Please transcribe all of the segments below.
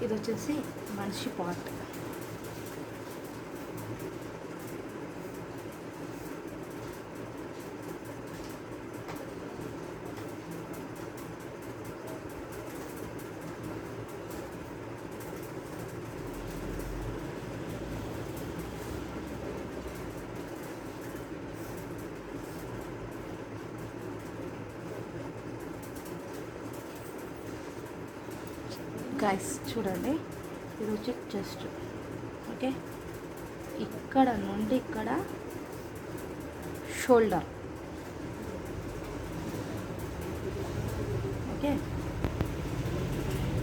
ఇది వచ్చేసి మనిషి పార్ట్. గైస్ చూడండి, ఇది వచ్చి చెస్ట్. ఓకే, ఇక్కడ నుండి ఇక్కడ shoulder. Okay,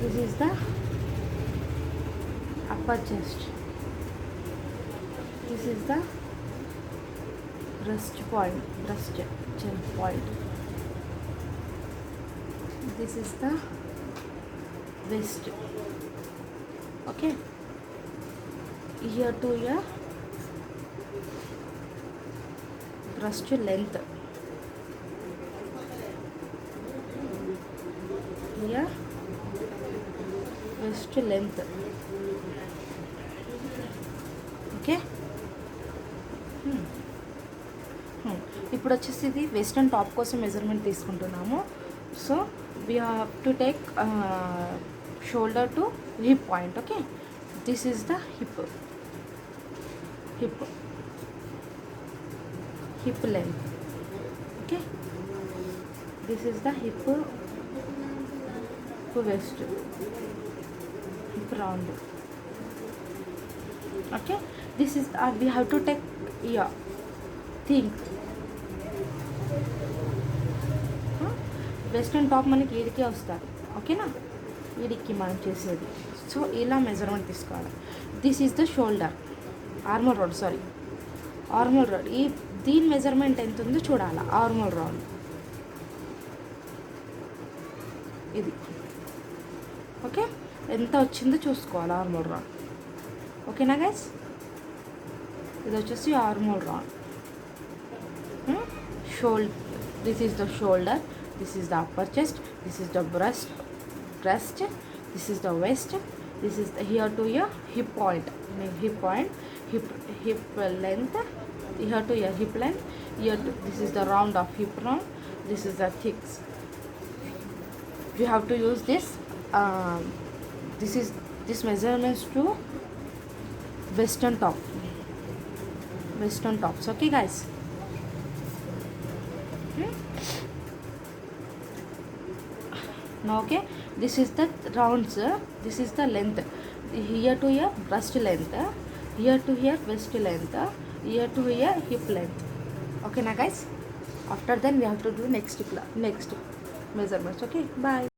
this is the upper chest. This is the breast point, breast chest point. This is the waist. Okay, here to here breast length, here waist length. Okay, ఇప్పుడు వచ్చేసి ఇది western top కోసం measurement తీసుకుంటున్నాము. So we have to take shoulder to hip point. Okay, this is the hip length. Okay, this is the hip waist, hip round. Okay, this is we have to take think western top మనకి ఈడికే వస్తారు. ఓకేనా, ఈడికి మనం చేసేది. So ఇలా measurement తీసుకోవాలి. This is the shoulder, ఆర్మల్ round, ఆర్మల్ round. దీని measurement ఎంత ఉందో చూడాలి. ఆర్మల్ రౌండ్ ఇది. ఓకే, ఎంత వచ్చిందో చూసుకోవాలి ఆర్మల్ రౌండ్. ఓకేనా గైస్, ఇది వచ్చేసి ఆర్మల్ round. This is the shoulder, this is the upper chest, this is the breast, this is the waist, this is the here to here hip point, hip length, here to here hip length, here to, this is the round of hip round, this is the thick. We have to use this this measurements to western tops. Okay guys, now okay, this is the rounds, this is the length, here to here breast length, here to here waist length, here to here hip length. Okay na guys, after then we have to do next measurements. Okay, bye.